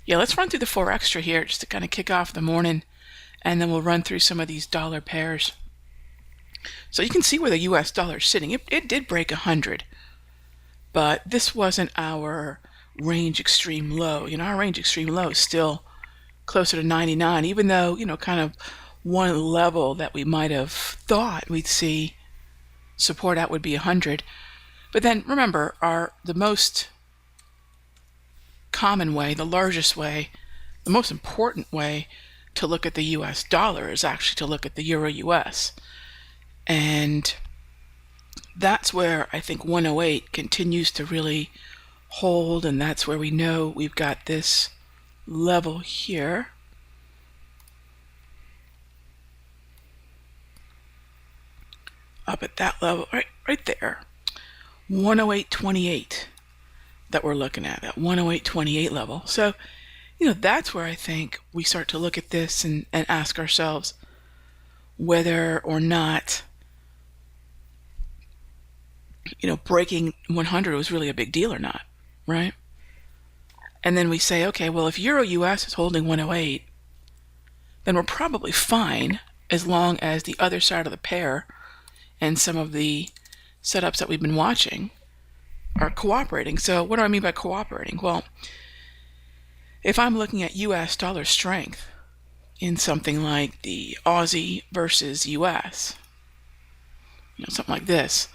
Yeah, let's run through the 4 extra here just to kind of kick off the morning, and then we'll run through some of these dollar pairs. So you can see where the US dollar is sitting. It did break 100, but this wasn't our range extreme low. Our range extreme low is still closer to 99, even though, kind of one level that we might have thought we'd see support at would be 100. But then remember, the most common way, the largest way, the most important way to look at the US dollar is actually to look at the Euro US. And that's where I think 108 continues to really hold, and that's where we know we've got this level here. Up at that level, right there. 108.28 that we're looking at, that 108.28 level. So, that's where I think we start to look at this and ask ourselves whether or not, breaking 100 was really a big deal or not, right? And then we say, okay, well, if Euro US is holding 108, then we're probably fine as long as the other side of the pair and some of the setups that we've been watching are cooperating. So what do I mean by cooperating? Well, if I'm looking at US dollar strength in something like the Aussie versus US, something like this,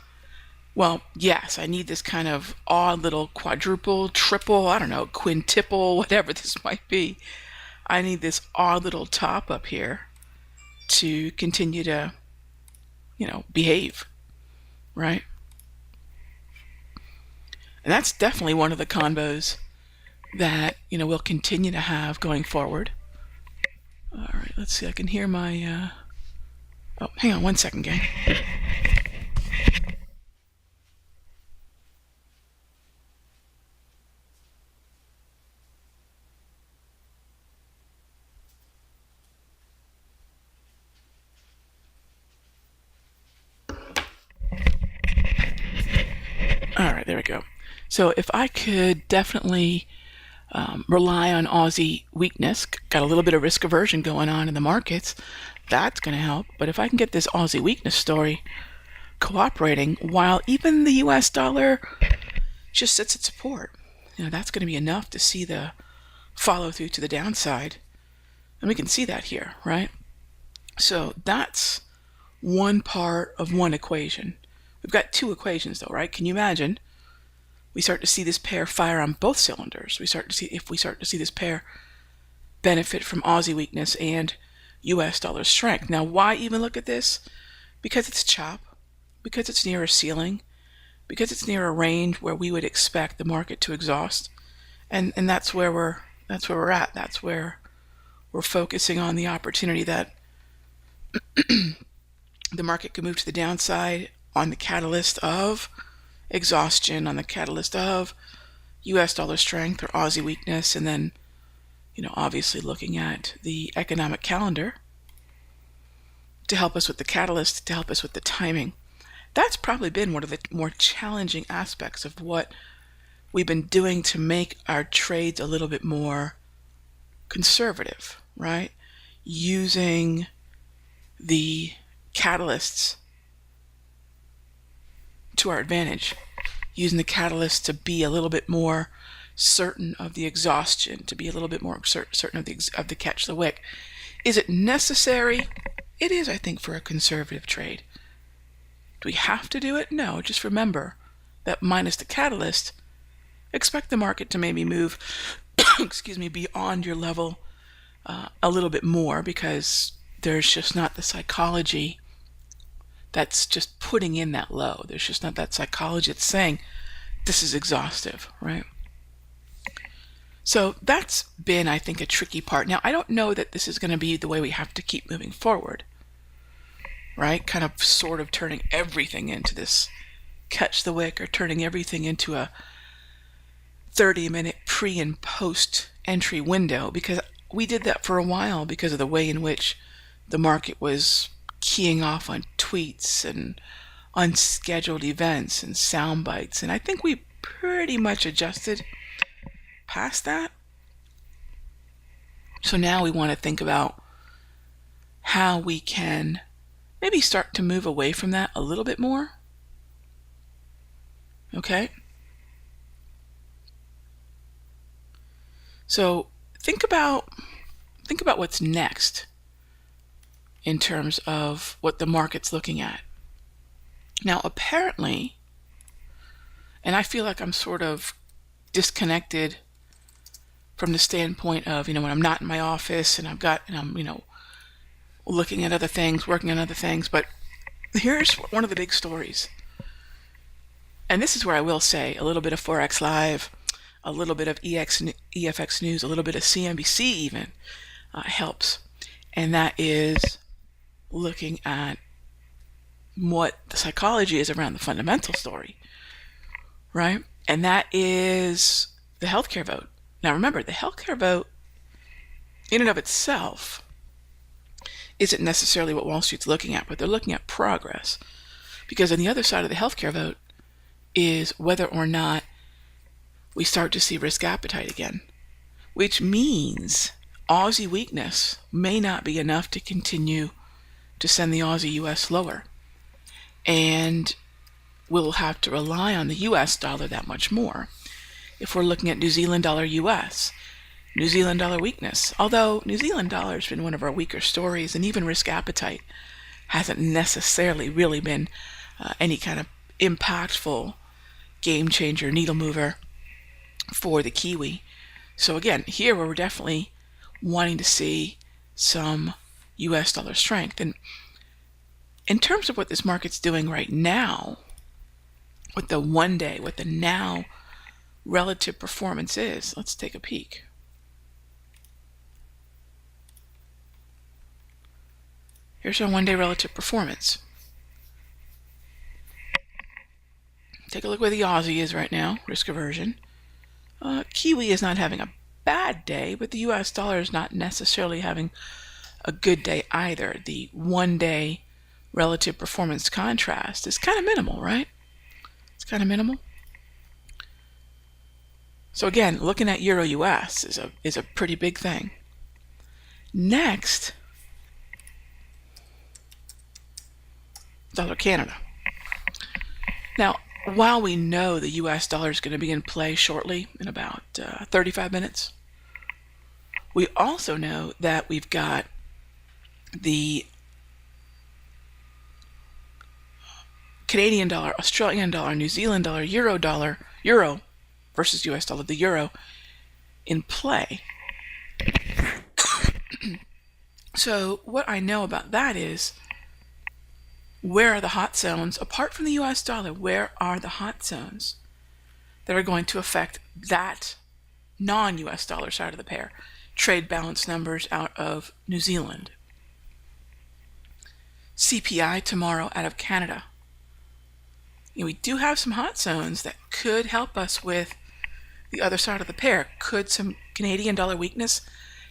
well, yes, I need this kind of odd little quadruple, triple, I don't know, quintuple, whatever this might be. I need this odd little top up here to continue to, behave, right? And that's definitely one of the combos that, we'll continue to have going forward. All right, let's see, I can hear my, oh, hang on one second, gang. All right, there we go. So if I could definitely rely on Aussie weakness, got a little bit of risk aversion going on in the markets, that's going to help. But if I can get this Aussie weakness story cooperating while even the US dollar just sits at support, that's going to be enough to see the follow through to the downside. And we can see that here, right? So that's one part of one equation. We've got 2 equations though, right? Can you imagine? We start to see this pair fire on both cylinders. If we start to see this pair benefit from Aussie weakness and US dollar strength. Now, why even look at this? Because it's chop, because it's near a ceiling, because it's near a range where we would expect the market to exhaust. And that's where we're at. That's where we're focusing on the opportunity that the market could move to the downside on the catalyst of exhaustion, on the catalyst of US dollar strength or Aussie weakness, and then, obviously looking at the economic calendar to help us with the catalyst, to help us with the timing. That's probably been one of the more challenging aspects of what we've been doing to make our trades a little bit more conservative, right? Using the catalysts to our advantage, using the catalyst to be a little bit more certain of the exhaustion, to be a little bit more certain of the catch the wick. Is it necessary? It is, I think, for a conservative trade. Do we have to do it? No, just remember that minus the catalyst, expect the market to maybe move beyond your level a little bit more, because there's just not the psychology that's just putting in that low. There's just not that psychology that's saying this is exhaustive, right? So that's been, I think, a tricky part. Now, I don't know that this is going to be the way we have to keep moving forward, right? Kind of sort of turning everything into this catch the wick, or turning everything into a 30-minute pre and post entry window, because we did that for a while because of the way in which the market was keying off on tweets and unscheduled events and sound bites. And I think we pretty much adjusted past that. So now we want to think about how we can maybe start to move away from that a little bit more. Okay? So think about what's next in terms of what the market's looking at. Now, apparently, and I feel like I'm sort of disconnected from the standpoint of, when I'm not in my office and I'm looking at other things, working on other things. But here's one of the big stories. And this is where I will say a little bit of Forex Live, a little bit of EFX News, a little bit of CNBC even helps. And that is looking at what the psychology is around the fundamental story, right? And that is the healthcare vote. Now remember, the healthcare vote in and of itself isn't necessarily what Wall Street's looking at, but they're looking at progress. Because on the other side of the healthcare vote is whether or not we start to see risk appetite again, which means Aussie weakness may not be enough to continue to send the Aussie US lower. And we'll have to rely on the US dollar that much more. If we're looking at New Zealand dollar US, New Zealand dollar weakness, although New Zealand dollar has been one of our weaker stories, and even risk appetite hasn't necessarily really been any kind of impactful game changer, needle mover for the Kiwi. So again, here we're definitely wanting to see some US dollar strength. And in terms of what this market's doing right now, what the now relative performance is, let's take a peek. Here's our one-day relative performance. Take a look where the Aussie is right now, risk aversion. Kiwi is not having a bad day, but the US dollar is not necessarily having a good day either. The one-day relative performance contrast is kind of minimal, right? It's kind of minimal. So again, looking at Euro US is a pretty big thing. Next, dollar Canada. Now, while we know the US dollar is going to be in play shortly, in about 35 minutes, we also know that we've got the Canadian dollar, Australian dollar, New Zealand dollar, euro versus US dollar, the euro in play. So what I know about that is, where are the hot zones, apart from the US dollar, where are the hot zones that are going to affect that non-US dollar side of the pair? Trade balance numbers out of New Zealand. CPI tomorrow out of Canada. We do have some hot zones that could help us with the other side of the pair. Could some Canadian dollar weakness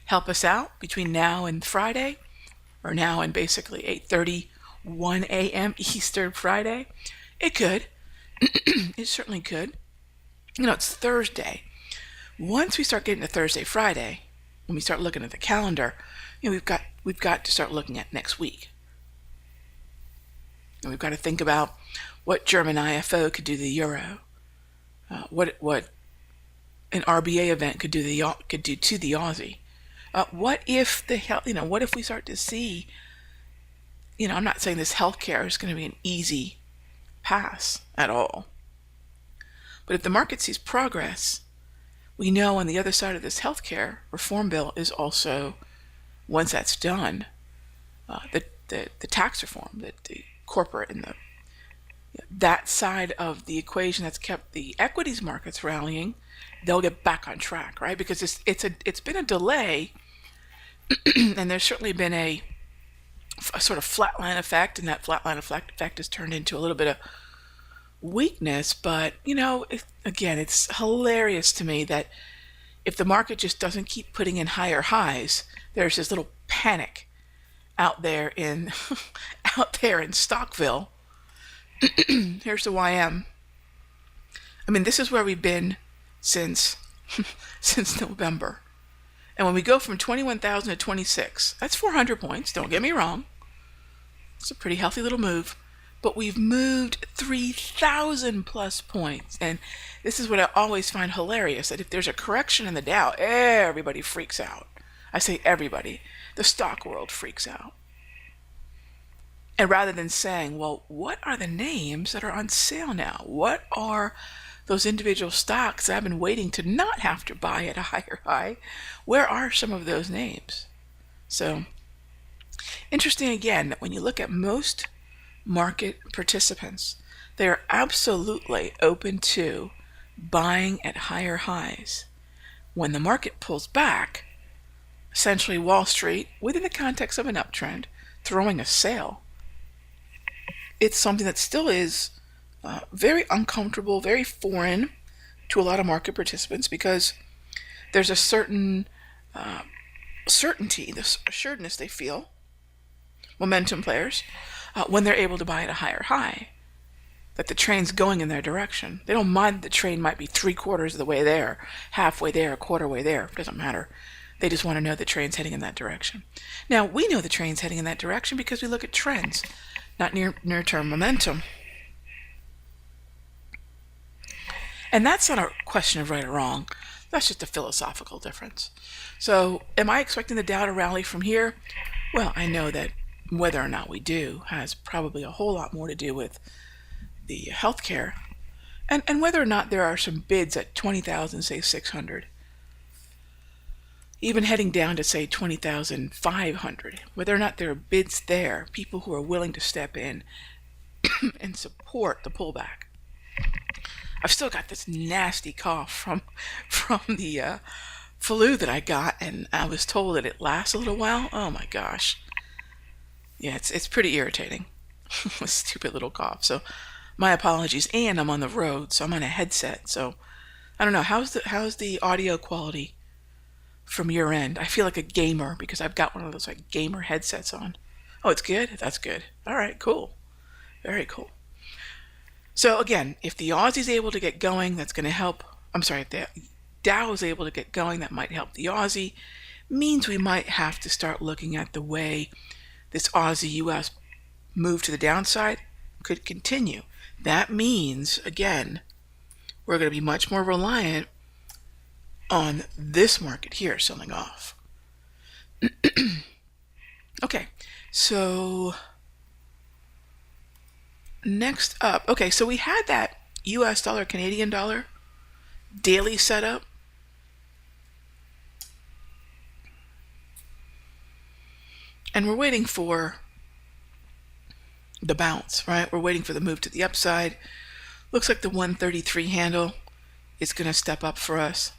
help us out between now and Friday, or now and basically 8:31 a.m. Eastern Friday? It could. It certainly could. It's Thursday. Once we start getting to Thursday, Friday, when we start looking at the calendar, we've got to start looking at next week. And we've got to think about what German IFO could do to the euro, what an RBA event could do to the Aussie. What if we start to see, I'm not saying this healthcare is going to be an easy pass at all, but if the market sees progress, we know on the other side of this healthcare reform bill is also, once that's done, the tax reform, the corporate and that side of the equation that's kept the equities markets rallying, they'll get back on track, right? Because it's been a delay, and there's certainly been a sort of flatline effect, and that flatline effect has turned into a little bit of weakness. But again, it's hilarious to me that if the market just doesn't keep putting in higher highs, there's this little panic out there in Stockville. Here's the YM. This is where we've been since November. And when we go from 21,000 to 26, that's 400 points, don't get me wrong. It's a pretty healthy little move. But we've moved 3,000 plus points. And this is what I always find hilarious, that if there's a correction in the Dow, everybody freaks out. I say everybody. The stock world freaks out. And rather than saying, well, what are the names that are on sale now? What are those individual stocks that I've been waiting to not have to buy at a higher high? Where are some of those names? So, interesting again that when you look at most market participants, they are absolutely open to buying at higher highs. When the market pulls back, essentially Wall Street, within the context of an uptrend, throwing a sale, it's something that still is very uncomfortable, very foreign to a lot of market participants, because there's a certain certainty, this assuredness they feel, momentum players, when they're able to buy at a higher high, that the train's going in their direction. They don't mind that the train might be 3/4 of the way there, halfway there, a quarter way there. It doesn't matter. They just want to know the train's heading in that direction. Now, we know the train's heading in that direction because we look at trends, not near-term momentum. And that's not a question of right or wrong. That's just a philosophical difference. So, am I expecting the Dow to rally from here? Well, I know that whether or not we do has probably a whole lot more to do with the healthcare, and whether or not there are some bids at 20,000, say 600, even heading down to say 20,500, whether or not there are bids there, people who are willing to step in and support the pullback. I've still got this nasty cough from the flu that I got, and I was told that it lasts a little while. Oh my gosh. Yeah, it's pretty irritating. A stupid little cough. So my apologies. And I'm on the road, so I'm on a headset. So I don't know, how's the audio quality from your end? I feel like a gamer because I've got one of those like gamer headsets on. Oh, it's good? That's good. All right, cool. Very cool. So again, if the Aussie's able to get going, that's going to help. I'm sorry, if the Dow is able to get going, that might help the Aussie. Means we might have to start looking at the way this Aussie-US move to the downside could continue. That means, again, we're going to be much more reliant on this market here selling off. Okay, so next up, okay, so we had that US dollar, Canadian dollar daily setup. And we're waiting for the bounce, right? We're waiting for the move to the upside. Looks like the 133 handle is going to step up for us.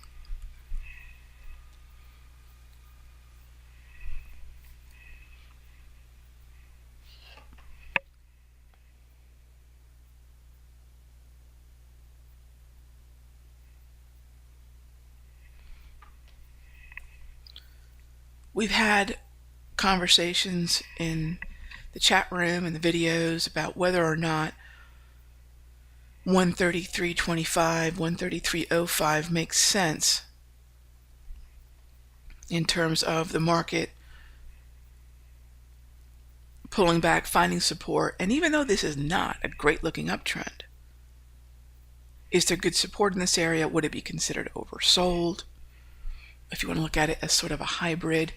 We've had conversations in the chat room and the videos about whether or not 133.25, 133.05 makes sense in terms of the market pulling back, finding support. And even though this is not a great looking uptrend, is there good support in this area? Would it be considered oversold? If you want to look at it as sort of a hybrid,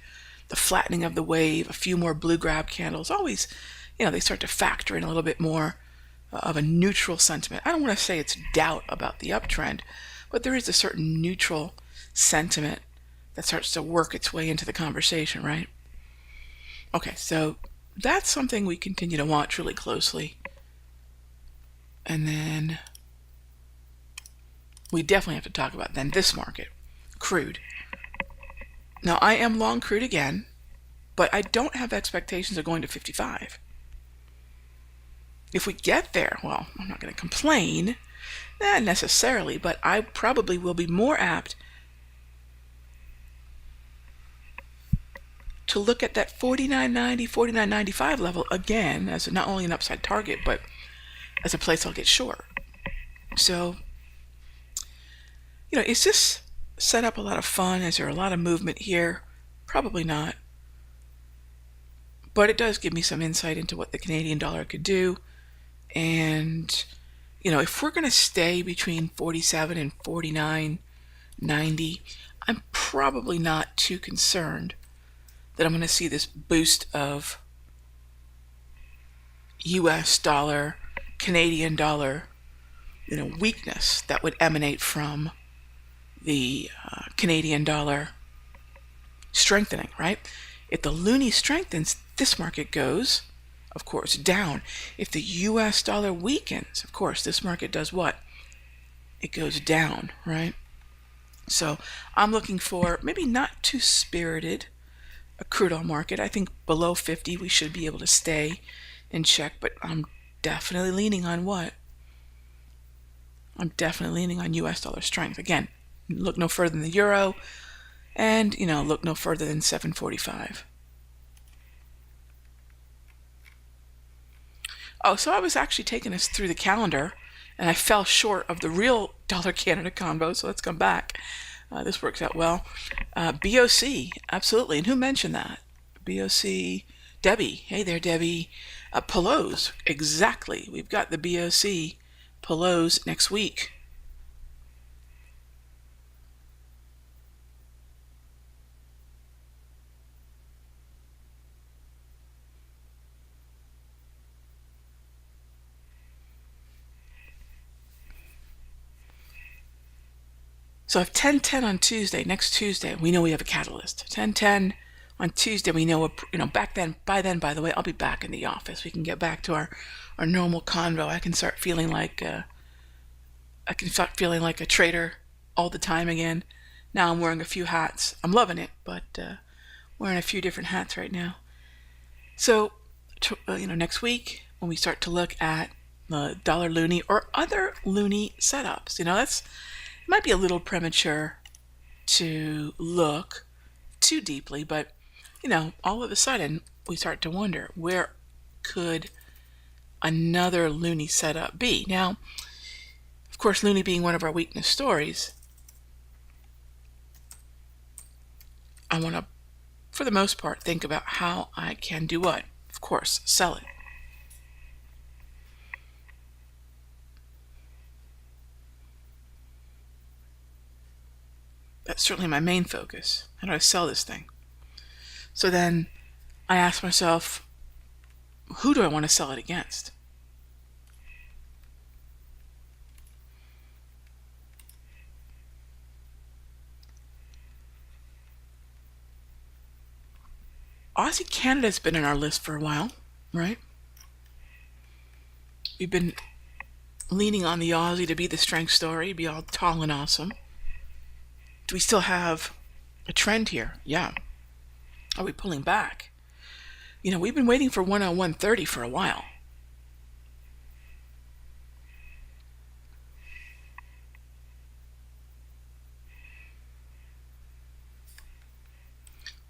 the flattening of the wave, a few more blue grab candles, always, they start to factor in a little bit more of a neutral sentiment. I don't want to say it's doubt about the uptrend, but there is a certain neutral sentiment that starts to work its way into the conversation, right? Okay, so that's something we continue to watch really closely. And then we definitely have to talk about then this market, crude. Now, I am long crude again, but I don't have expectations of going to 55. If we get there, well, I'm not going to complain, not necessarily, but I probably will be more apt to look at that 49.90, 49.95 level again as not only an upside target, but as a place I'll get short. So, it's just set up a lot of fun? Is there a lot of movement here? Probably not. But it does give me some insight into what the Canadian dollar could do. And, if we're going to stay between 47 and 49.90, I'm probably not too concerned that I'm going to see this boost of US dollar, Canadian dollar, weakness that would emanate from the Canadian dollar strengthening, right? If the loonie strengthens, this market goes, of course, down. If the US dollar weakens, of course, this market does what? It goes down, right? So I'm looking for maybe not too spirited a crude oil market. I think below 50 we should be able to stay in check, but I'm definitely leaning on what? I'm definitely leaning on US dollar strength. Again, look no further than the euro, and look no further than 745. Oh, so I was actually taking us through the calendar, and I fell short of the real dollar Canada combo, so let's come back. This works out well. BOC, absolutely. And who mentioned that? BOC, Debbie. Hey there, Debbie. Pillows, exactly. We've got the BOC pillows next week. So if 10:10 on Tuesday, next Tuesday, we know we have a catalyst. 10:10 on Tuesday, we know, by then, by the way, I'll be back in the office. We can get back to our normal convo. I can start feeling like a trader all the time again. Now I'm wearing a few hats. I'm loving it, but wearing a few different hats right now. So, next week when we start to look at the dollar loonie or other loonie setups, it might be a little premature to look too deeply, but all of a sudden we start to wonder, where could another loonie setup be? Now, of course, loonie being one of our weakness stories, I want to, for the most part, think about how I can do what? Of course, sell it. That's certainly my main focus. How do I sell this thing? So then I ask myself, who do I want to sell it against? Aussie Canada's been on our list for a while, right? We've been leaning on the Aussie to be the strength story, be all tall and awesome. Do we still have a trend here? Yeah. Are we pulling back? We've been waiting for 101.30 for a while.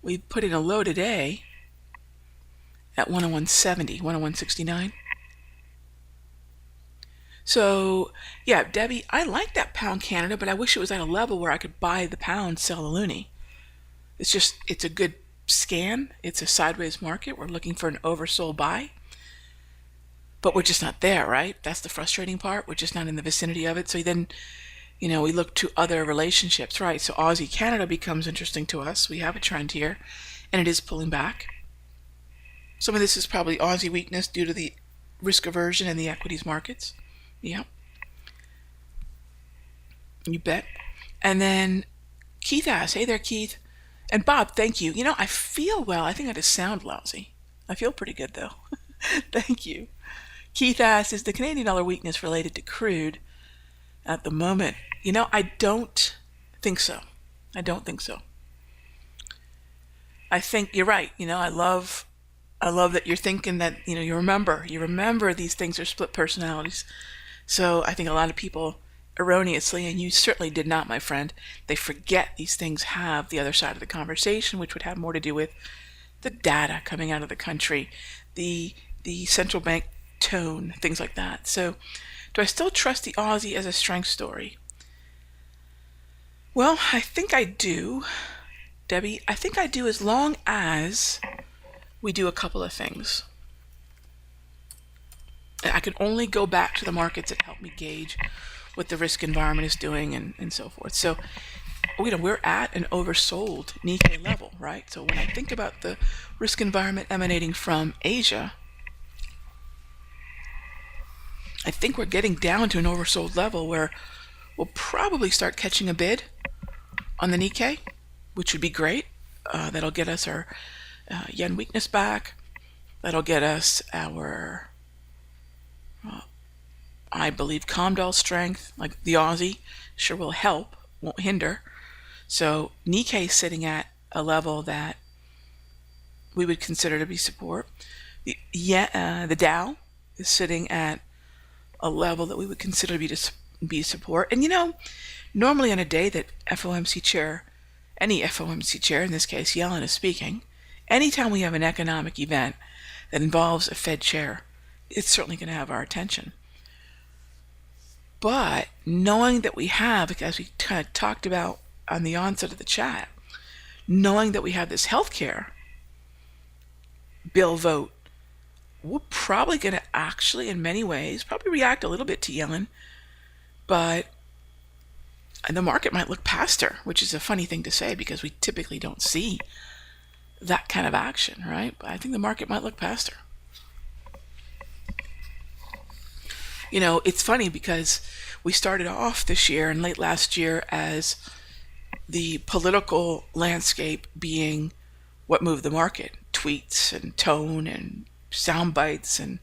We put in a low today at 101.70, 101.69. So, yeah, Debbie, I like that pound Canada, but I wish it was at a level where I could buy the pound, sell the loonie. It's a good scan. It's a sideways market. We're looking for an oversold buy. But we're just not there, right? That's the frustrating part. We're just not in the vicinity of it. So then, we look to other relationships, right? So Aussie Canada becomes interesting to us. We have a trend here, and it is pulling back. Some of this is probably Aussie weakness due to the risk aversion in the equities markets. Yeah. You bet. And then Keith asks, hey there, Keith. And Bob, thank you. I feel well. I think I just sound lousy. I feel pretty good, though. Thank you. Keith asks, is the Canadian dollar weakness related to crude at the moment? I don't think so. I don't think so. I think you're right. I love that you're thinking that, you remember these things are split personalities. So I think a lot of people erroneously, and you certainly did not, my friend, they forget these things have the other side of the conversation, which would have more to do with the data coming out of the country, the central bank tone, things like that. So do I still trust the Aussie as a strength story? Well, I think I do, Debbie. I think I do, as long as we do a couple of things. I can only go back to the markets that help me gauge what the risk environment is doing and so forth. So, we're at an oversold Nikkei level, right? So when I think about the risk environment emanating from Asia, I think we're getting down to an oversold level where we'll probably start catching a bid on the Nikkei, which would be great. That'll get us our yen weakness back. That'll get us our, I believe, Comdol strength, like the Aussie. Sure will help, won't hinder. So Nikkei is sitting at a level that we would consider to be support. The Dow is sitting at a level that we would consider to be support. And normally on a day that any FOMC chair, in this case Yellen, is speaking, anytime we have an economic event that involves a Fed chair, it's certainly going to have our attention. But knowing that we have, as we kind of talked about on the onset of the chat, knowing that we have this healthcare bill vote, we're probably going to actually, in many ways, probably react a little bit to Yellen, but the market might look past her, which is a funny thing to say because we typically don't see that kind of action, right? But I think the market might look past her. It's funny because we started off this year and late last year as the political landscape being what moved the market. Tweets and tone and sound bites and,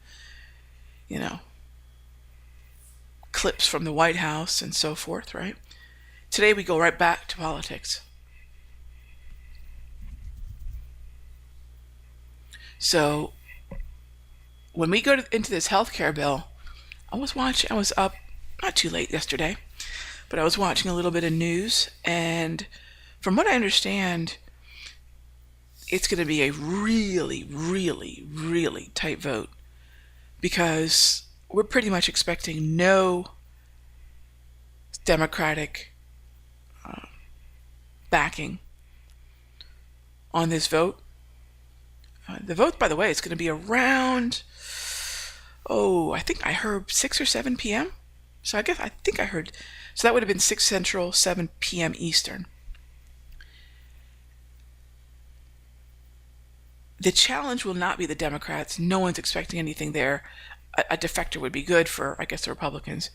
clips from the White House and so forth, right? Today we go right back to politics. So when we go into this healthcare bill, I was up not too late yesterday, but I was watching a little bit of news, and from what I understand, it's going to be a really, really, really tight vote because we're pretty much expecting no Democratic backing on this vote. The vote, by the way, is going to be around, I think I heard 6 or 7 p.m. So so that would have been 6 Central, 7 p.m. Eastern. The challenge will not be the Democrats. No one's expecting anything there. A defector would be good for, I guess, the Republicans.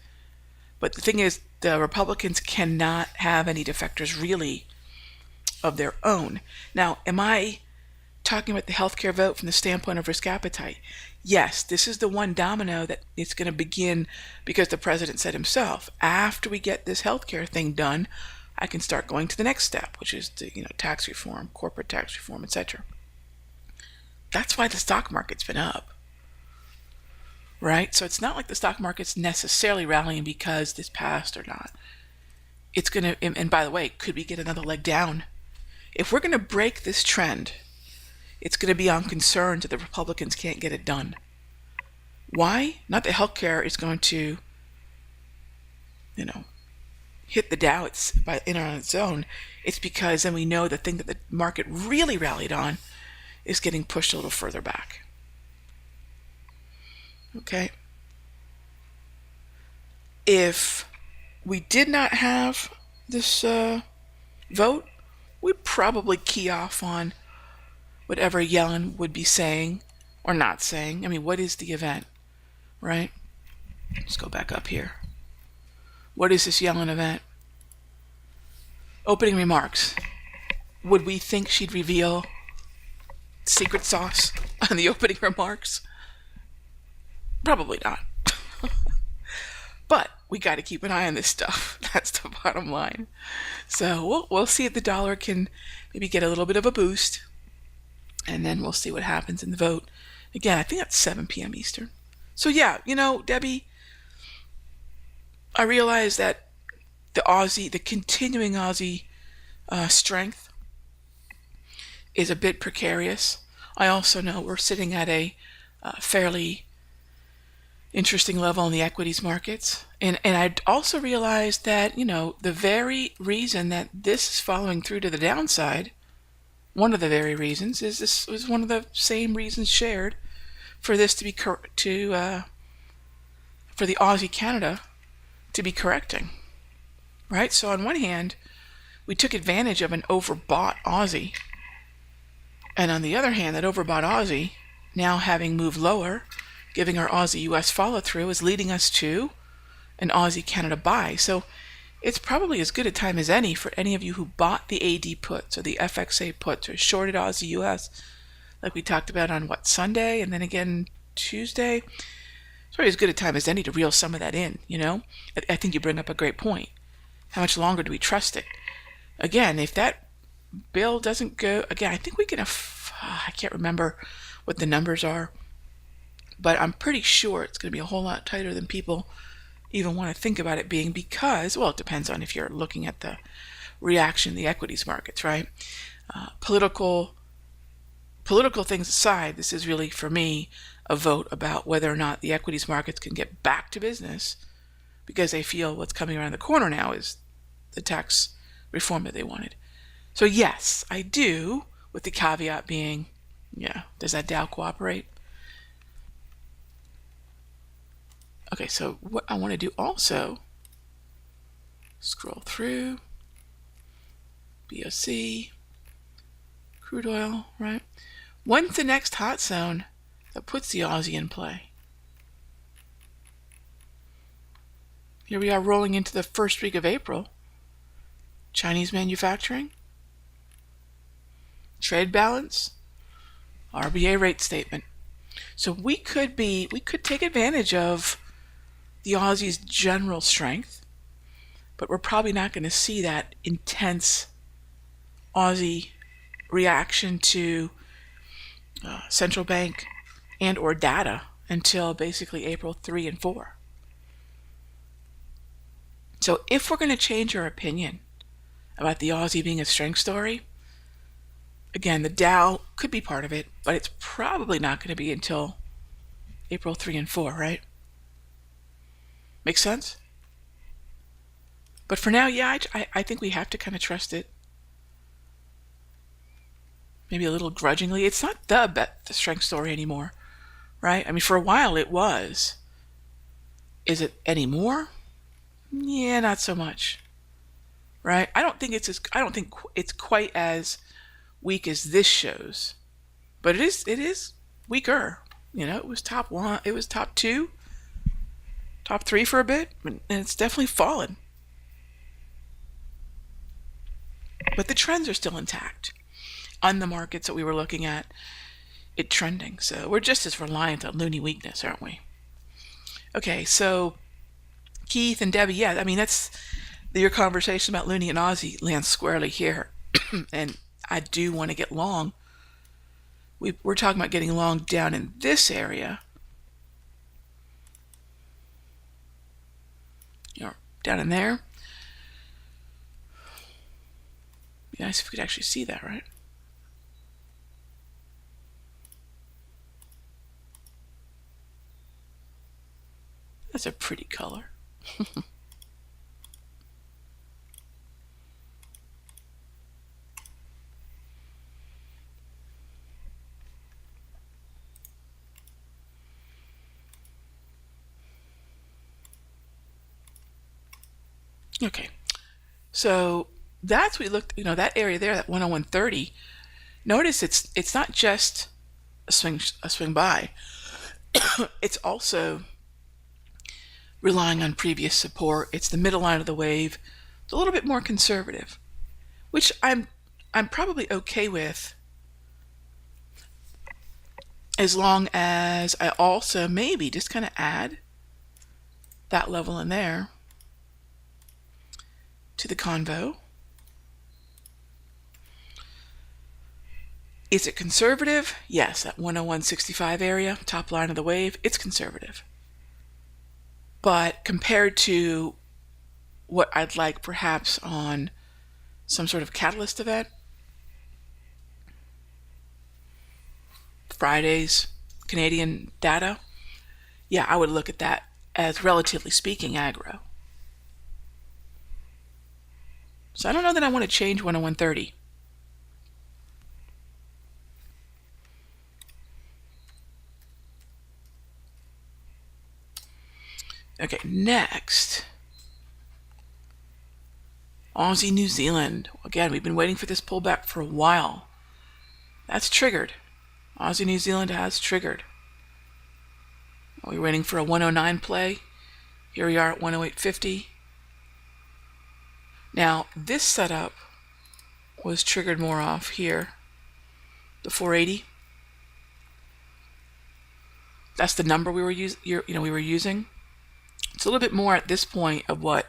But the thing is, the Republicans cannot have any defectors really of their own. Now, am I talking about the healthcare vote from the standpoint of risk appetite? Yes, this is the one domino that it's going to begin because the president said himself, after we get this healthcare thing done, I can start going to the next step, which is the tax reform, corporate tax reform, etc. That's why the stock market's been up, right? So it's not like the stock market's necessarily rallying because this passed or not. It's going to, and by the way, could we get another leg down? If we're going to break this trend, it's going to be on concerns that the Republicans can't get it done. Why? Not that healthcare is going to, hit the Dow on its own. It's because then we know the thing that the market really rallied on is getting pushed a little further back. Okay. If we did not have this vote, we'd probably key off on whatever Yellen would be saying or not saying. I mean, what is the event, right? Let's go back up here. What is this Yellen event? Opening remarks. Would we think she'd reveal secret sauce on the opening remarks? Probably not. But we got to keep an eye on this stuff. That's the bottom line. So we'll see if the dollar can maybe get a little bit of a boost. And then we'll see what happens in the vote. Again, I think that's 7 p.m. Eastern. So yeah, Debbie, I realize that the continuing Aussie strength is a bit precarious. I also know we're sitting at a fairly interesting level in the equities markets. And I also realized that, the very reason that this is following through to the downside, one of the very reasons is this was one of the same reasons shared for this to be for the Aussie Canada to be correcting, right? So on one hand, we took advantage of an overbought Aussie, and on the other hand, that overbought Aussie, now having moved lower, giving our Aussie US follow through, is leading us to an Aussie Canada buy. So it's probably as good a time as any for any of you who bought the AD puts or the FXA puts or shorted Aussie US, like we talked about on Sunday, and then again Tuesday. It's probably as good a time as any to reel some of that in. I think you bring up a great point. How much longer do we trust it? Again, if that bill doesn't go, again, I think we can, I can't remember what the numbers are, but I'm pretty sure it's going to be a whole lot tighter than people even want to think about it being, because, well, it depends on if you're looking at the reaction in the equities markets, right? Political things aside, this is really, for me, a vote about whether or not the equities markets can get back to business, because they feel what's coming around the corner now is the tax reform that they wanted. So yes, I do, with the caveat being, does that Dow cooperate? Okay, so what I want to do also, scroll through, BOC, crude oil, right? When's the next hot zone that puts the Aussie in play? Here we are rolling into the first week of April. Chinese manufacturing, trade balance, RBA rate statement. So we could take advantage of the Aussie's general strength, but we're probably not going to see that intense Aussie reaction to central bank and or data until basically April 3 and 4. So if we're going to change our opinion about the Aussie being a strength story, again, the Dow could be part of it, but it's probably not going to be until April 3 and 4, right? Make sense? But for now, I think we have to kind of trust it. Maybe a little grudgingly. It's not the strength story anymore, right? I mean, for a while it was. Is it anymore? Yeah, not so much. Right? I don't think it's quite as weak as this shows, but it is weaker. It was top 1, it was top 2, top 3 for a bit, and it's definitely fallen. But the trends are still intact on the markets that we were looking at, it trending. So we're just as reliant on loony weakness, aren't we? Okay, so Keith and Debbie, I mean, that's your conversation about loony and Aussie lands squarely here. And I do want to get long. We're talking about getting long down in this area. Down in there. Be nice if we could actually see that, right? That's a pretty color. Okay, so that's, we looked, that area there, that 101.30. Notice it's not just a swing buy. It's also relying on previous support. It's the middle line of the wave. It's a little bit more conservative, which I'm probably okay with, as long as I also maybe just kind of add that level in there to the convo. Is it conservative? Yes, that 101.65 area, top line of the wave, it's conservative. But compared to what I'd like perhaps on some sort of catalyst event, Friday's Canadian data, yeah, I would look at that as, relatively speaking, aggro. So I don't know that I want to change 101.30. Okay, next, Aussie New Zealand. Again, we've been waiting for this pullback for a while. That's triggered. Aussie New Zealand has triggered. We're waiting for a 109 play. Here we are at 108.50. Now, this setup was triggered more off here. The 480. That's the number we were using. It's a little bit more at this point of what,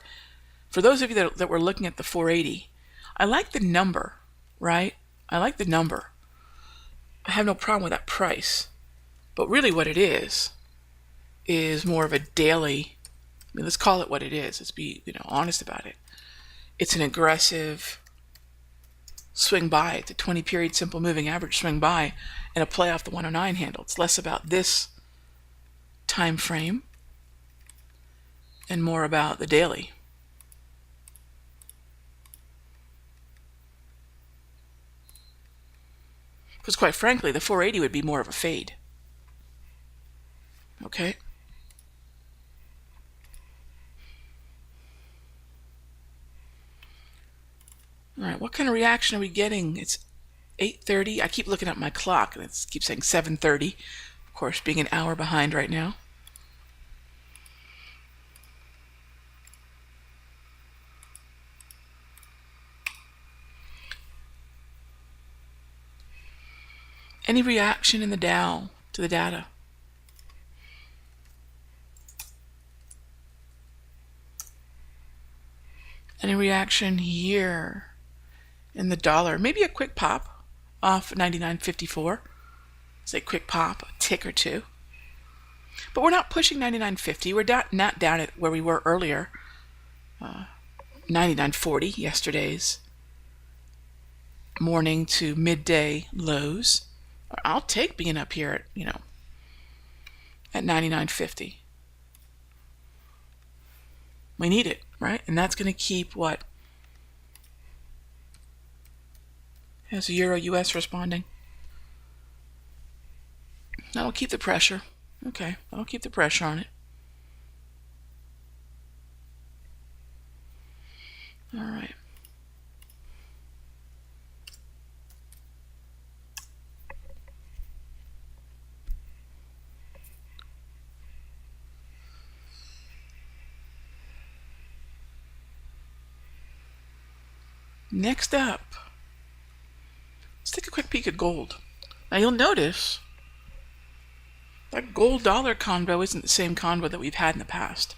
for those of you that were looking at the 480, I like the number, right? I like the number. I have no problem with that price. But really what it is more of a daily, let's call it what it is. Let's be, honest about it. It's an aggressive swing buy. It's a 20 period simple moving average swing buy and a play off the 109 handle. It's less about this time frame and more about the daily. Because quite frankly, the 480 would be more of a fade. Okay. All right, what kind of reaction are we getting? It's 8:30. I keep looking at my clock and it keeps saying 7:30. Of course, being an hour behind right now. Any reaction in the Dow to the data? Any reaction here in the dollar? Maybe a quick pop off 99.54. Say quick pop, a tick or two. But we're not pushing 99.50. We're not down at where we were earlier. 99.40, yesterday's morning to midday lows. I'll take being up here at, at 99.50. We need it, right? And that's going to keep what? Has the Euro US responding? That'll keep the pressure. Okay, that'll keep the pressure on it. All right. Next up, let's take a quick peek at gold. Now you'll notice that gold dollar convo isn't the same convo that we've had in the past.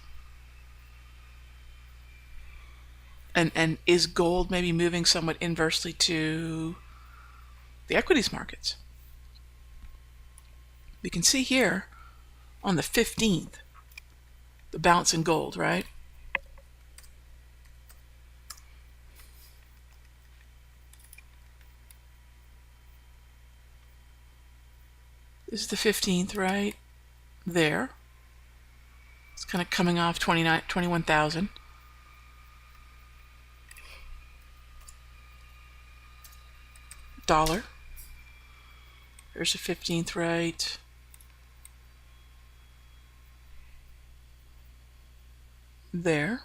And is gold maybe moving somewhat inversely to the equities markets? We can see here on the 15th, the bounce in gold, right? This is the 15th, right? There. It's kind of coming off 21,000. Dollar. There's the 15th, right? There.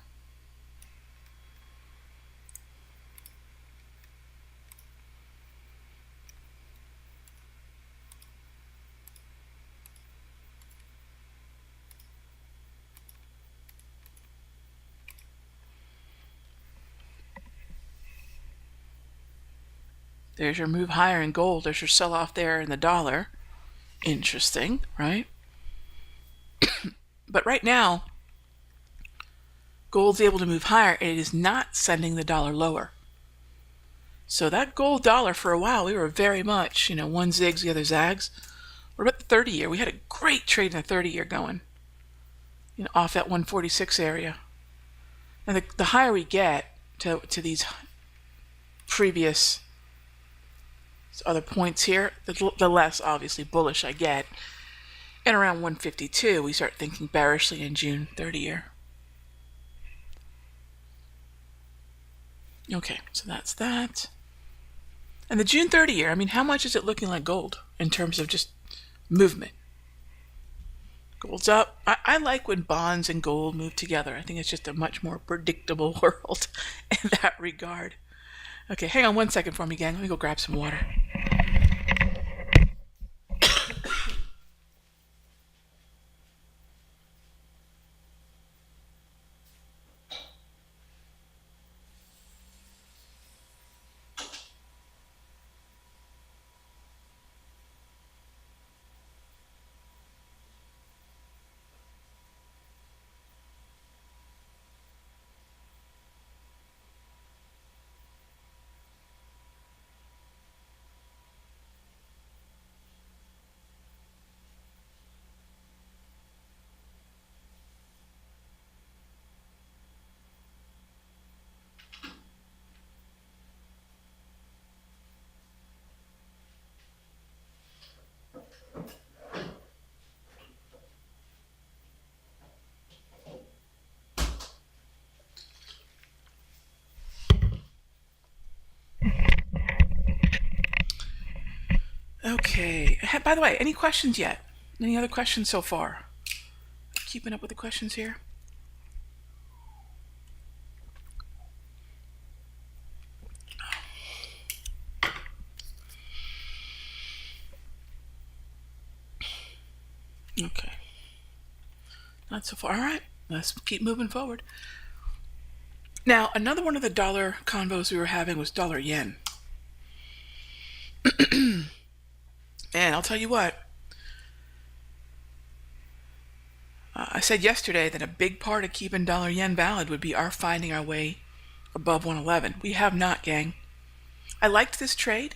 There's your move higher in gold. There's your sell-off there in the dollar. Interesting, right? But right now, gold's able to move higher. It is not sending the dollar lower. So that gold dollar, for a while, we were very much, one zigs, the other zags. What about the 30-year? We had a great trade in the 30-year going, off that 146 area. And the higher we get to these previous other points here, the less obviously bullish I get. And around 152, we start thinking bearishly in June 30 year. Okay, so that's that. And the June 30 year, I mean, how much is it looking like gold in terms of just movement? Gold's up. I like when bonds and gold move together. I think it's just a much more predictable world in that regard. Okay, hang on one second for me, gang. Let me go grab some water. Okay. By the way, any questions yet? Any other questions so far? Keeping up with the questions here? Okay. Not so far. All right. Let's keep moving forward. Now, another one of the dollar convos we were having was dollar yen. And I'll tell you what. I said yesterday that a big part of keeping dollar yen valid would be our finding our way above 111. We have not, gang. I liked this trade.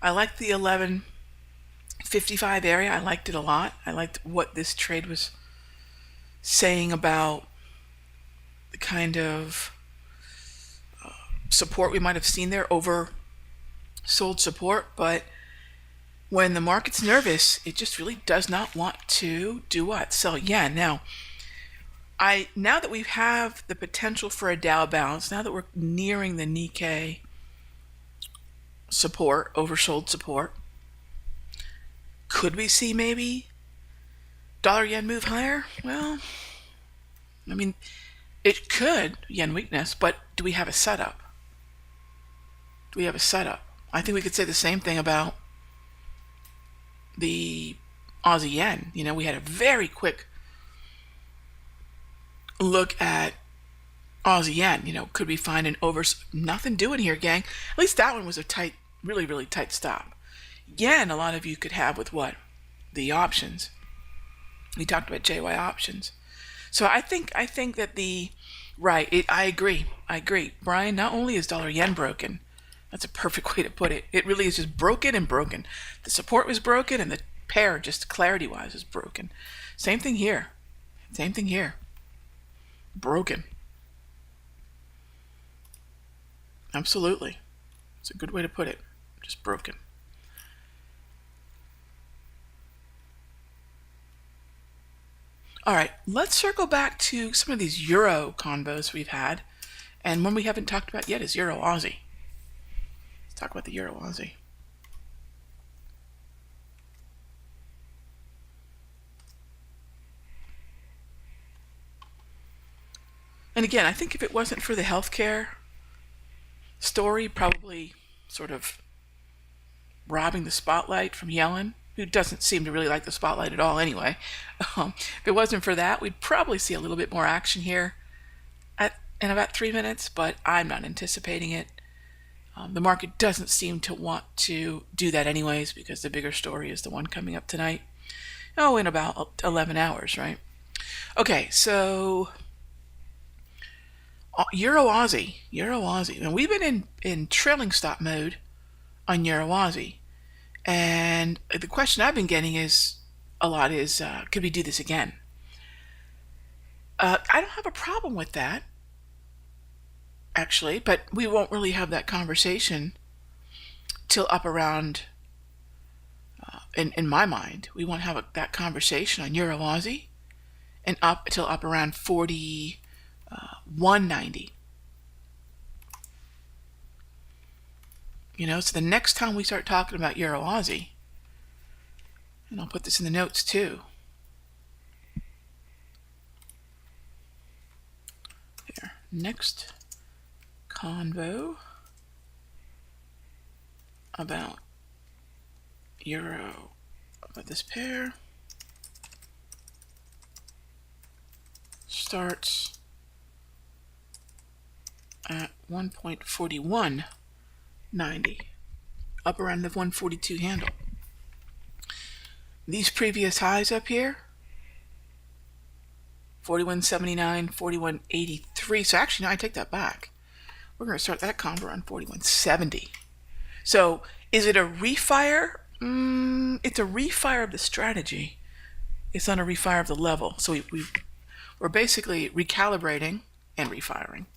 I liked the 1155 area. I liked it a lot. I liked what this trade was saying about the kind of support we might have seen there, oversold support. But when the market's nervous, it just really does not want to do what? Sell yen. Now that we have the potential for a Dow bounce, now that we're nearing the Nikkei support, oversold support, could we see maybe dollar yen move higher? Well, I mean, it could, yen weakness, but do we have a setup? Do we have a setup? I think we could say the same thing about the Aussie yen. You know, we had a very quick look at Aussie yen. You know, could we find an nothing doing here, gang? At least that one was a tight, really, really tight stop. Yen, a lot of you could have with what? The options. We talked about JY options. So I think that I agree. Brian, not only is dollar yen broken, that's a perfect way to put it. It really is just broken and broken. The support was broken and the pair, just clarity-wise, is broken. Same thing here. Broken. Absolutely. It's a good way to put it. Just broken. All right, let's circle back to some of these Euro convos we've had. And one we haven't talked about yet is Euro Aussie. Let's talk about the Euro Aussie. And again, I think if it wasn't for the healthcare story, probably sort of robbing the spotlight from Yellen, who doesn't seem to really like the spotlight at all anyway. If it wasn't for that, we'd probably see a little bit more action here in about 3 minutes, but I'm not anticipating it. The market doesn't seem to want to do that anyways, because the bigger story is the one coming up tonight. In about 11 hours, right? Okay, so Euro Aussie. And we've been in trailing stop mode on Euro Aussie. And the question I've been getting could we do this again? I don't have a problem with that, actually, but we won't really have that conversation till up around in my mind, we want to have that conversation on Euro Aussie and up until up around 41.90. So the next time we start talking about Euro Aussie, and I'll put this in the notes too. Here, next convo about Euro, about this pair, starts at 1.4190, up around the 142 handle. These previous highs up here, 41.79, 41.83. So actually, no, I take that back. We're going to start that convo around 41.70. So is it a refire? It's a refire of the strategy. It's not a refire of the level. So we're basically recalibrating and refiring.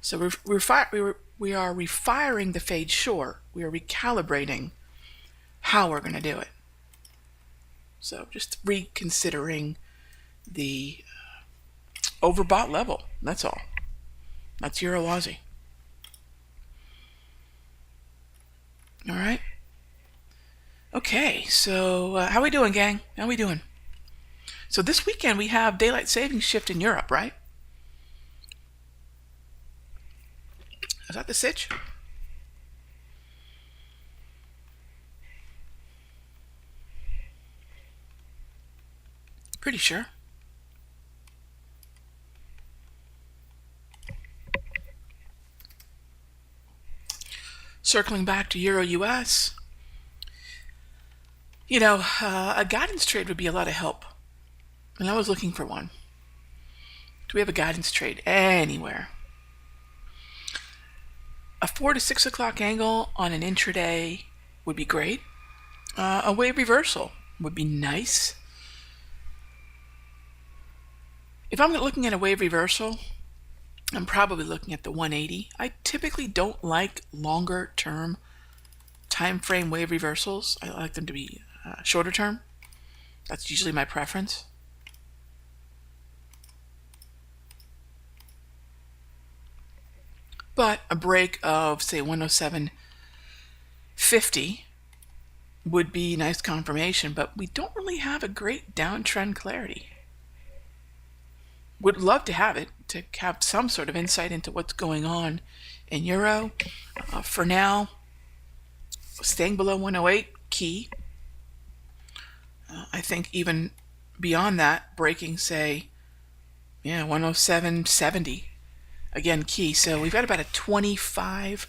So we are refiring the fade short. We are recalibrating how we're going to do it. So just reconsidering the overbought level. That's all. That's Euro Aussie. All right. Okay, so how we doing, gang? How we doing? So this weekend we have daylight savings shift in Europe, right? Is that the sitch? Pretty sure. Circling back to Euro US, a guidance trade would be a lot of help. And I was looking for one. Do we have a guidance trade anywhere? A 4 to 6 o'clock angle on an intraday would be great. A wave reversal would be nice. If I'm looking at a wave reversal, I'm probably looking at the 180. I typically don't like longer term time frame wave reversals. I like them to be shorter term. That's usually my preference. But a break of, say, 107.50 would be nice confirmation, but we don't really have a great downtrend clarity. Would love to have it, to have some sort of insight into what's going on in Euro. For now, staying below 108, key. I think even beyond that, breaking, say, 107.70, again, key. So we've got about a 25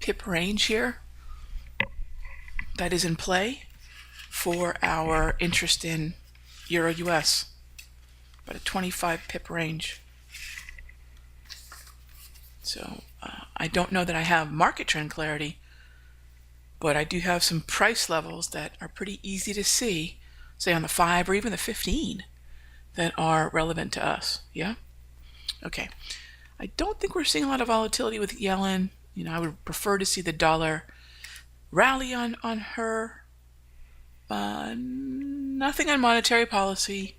pip range here that is in play for our interest in Euro US. About a 25 pip range. So I don't know that I have market trend clarity, but I do have some price levels that are pretty easy to see, say on the 5 or even the 15, that are relevant to us. Yeah? Okay. I don't think we're seeing a lot of volatility with Yellen. I would prefer to see the dollar rally on her. Nothing on monetary policy.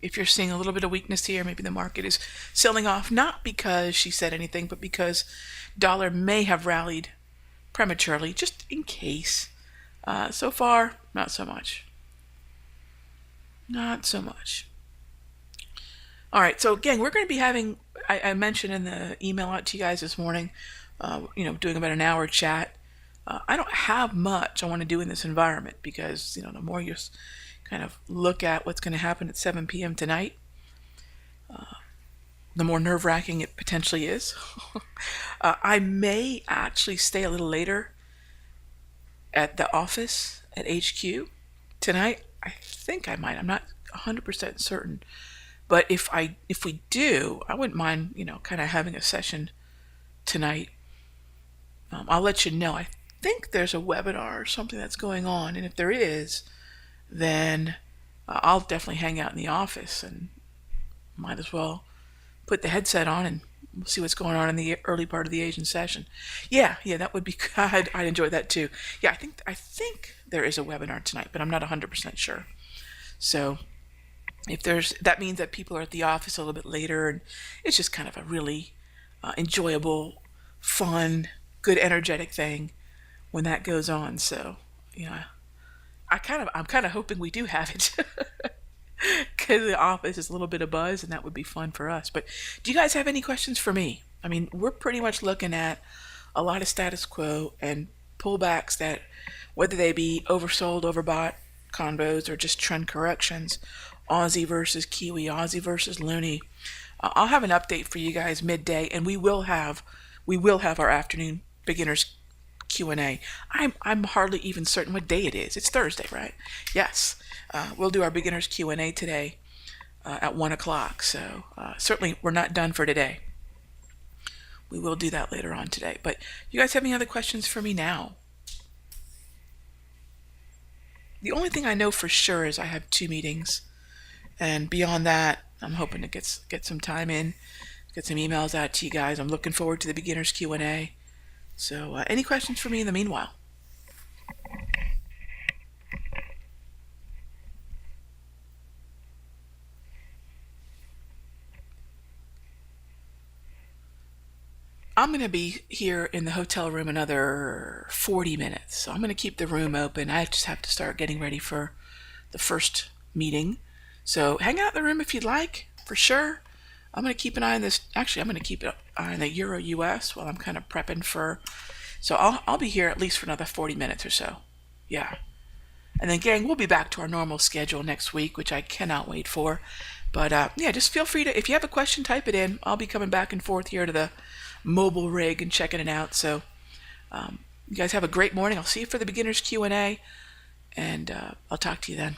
If you're seeing a little bit of weakness here, maybe the market is selling off, not because she said anything, but because dollar may have rallied prematurely, just in case. So far, not so much. Not so much. All right, so again, we're going to be having, I mentioned in the email out to you guys this morning, doing about an hour chat. I don't have much I want to do in this environment because, the more you kind of look at what's going to happen at 7 p.m. tonight, the more nerve-wracking it potentially is. I may actually stay a little later at the office at HQ tonight. I think I might. I'm not 100% certain. But if we do, I wouldn't mind, kind of having a session tonight. I'll let you know. I think there's a webinar or something that's going on, and if there is, then I'll definitely hang out in the office and might as well put the headset on and we'll see what's going on in the early part of the Asian session. Yeah, that would be good. I'd enjoy that too. Yeah, I think there is a webinar tonight, but I'm not 100% sure. So if that means that people are at the office a little bit later, and it's just kind of a really enjoyable, fun, good, energetic thing when that goes on. So yeah, I'm kind of hoping we do have it. Because the office is a little bit of buzz, and that would be fun for us. But do you guys have any questions for me? I mean, we're pretty much looking at a lot of status quo and pullbacks that, whether they be oversold, overbought combos, or just trend corrections, Aussie versus Kiwi, Aussie versus Loonie. I'll have an update for you guys midday, and we will have our afternoon beginners Q&A. I'm hardly even certain what day it is. It's Thursday, right? Yes. We'll do our beginners Q&A today at 1 o'clock. So certainly we're not done for today. We will do that later on today. But you guys have any other questions for me now? The only thing I know for sure is I have 2 meetings. And beyond that, I'm hoping to get some time in, get some emails out to you guys. I'm looking forward to the beginners Q&A. So any questions for me in the meanwhile? I'm going to be here in the hotel room another 40 minutes. So I'm going to keep the room open. I just have to start getting ready for the first meeting. So hang out in the room if you'd like, for sure. I'm going to keep an eye on this. Actually, I'm going to keep an eye on the Euro US while I'm kind of prepping for. So I'll be here at least for another 40 minutes or so. Yeah. And then, gang, we'll be back to our normal schedule next week, which I cannot wait for. But yeah, just feel free to, if you have a question, type it in. I'll be coming back and forth here to the mobile rig and checking it out. So you guys have a great morning. I'll see you for the beginners Q&A, and I'll talk to you then.